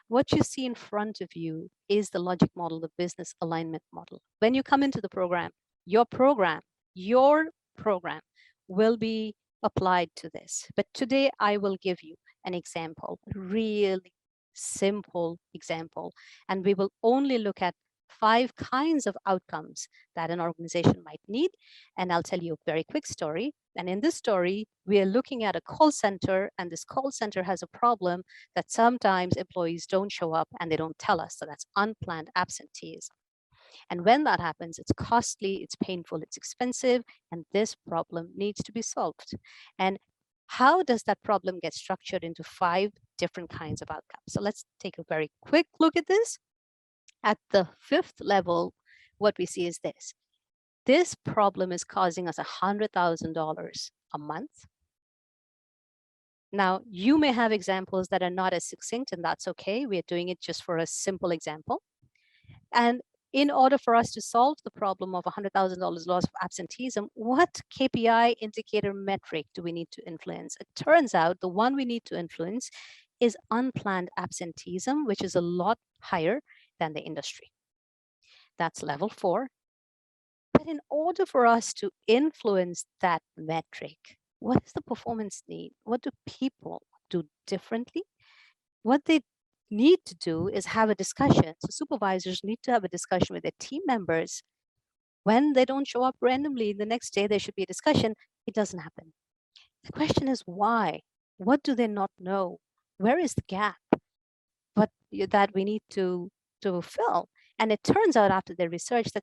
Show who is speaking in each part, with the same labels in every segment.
Speaker 1: What you see in front of you is the logic model, the business alignment model. When you come into the program, your program, your program will be applied to this. But today I will give you an example, really simple example, and we will only look at 5 kinds of outcomes that an organization might need. And I'll tell you a very quick story. And in this story, we are looking at a call center, and this call center has a problem that sometimes employees don't show up and they don't tell us. So that's unplanned absenteeism. And when that happens, it's costly, it's painful, it's expensive, and this problem needs to be solved. And how does that problem get structured into 5 different kinds of outcomes? So let's take a very quick look at this. At the 5th level, what we see is this. This problem is causing us $100,000 a month. Now, you may have examples that are not as succinct, and that's okay. We are doing it just for a simple example. And in order for us to solve the problem of $100,000 loss of absenteeism, what KPI indicator metric do we need to influence? It turns out the one we need to influence is unplanned absenteeism, which is a lot higher than the industry. That's level 4. But in order for us to influence that metric, what is the performance need? What do people do differently? What they need to do is have a discussion. So supervisors need to have a discussion with their team members. When they don't show up randomly, the next day there should be a discussion. It doesn't happen. The question is why? What do they not know? Where is the gap? But that we need to fill. And it turns out after their research that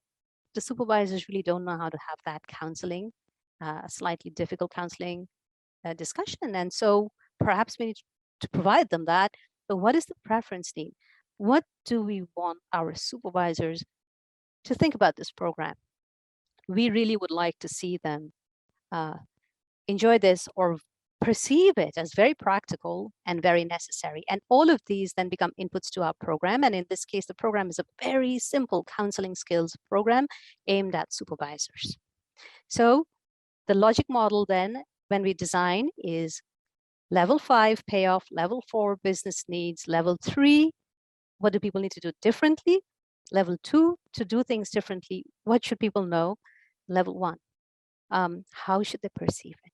Speaker 1: the supervisors really don't know how to have that counseling, slightly difficult counseling discussion. And so perhaps we need to provide them that. But what is the preference need? What do we want our supervisors to think about this program? We really would like to see them enjoy this or perceive it as very practical and very necessary. And all of these then become inputs to our program. And in this case, the program is a very simple counseling skills program aimed at supervisors. So the logic model then, when we design, is level 5 payoff, level 4 business needs, level 3, what do people need to do differently? Level 2, to do things differently, what should people know? Level 1, how should they perceive it?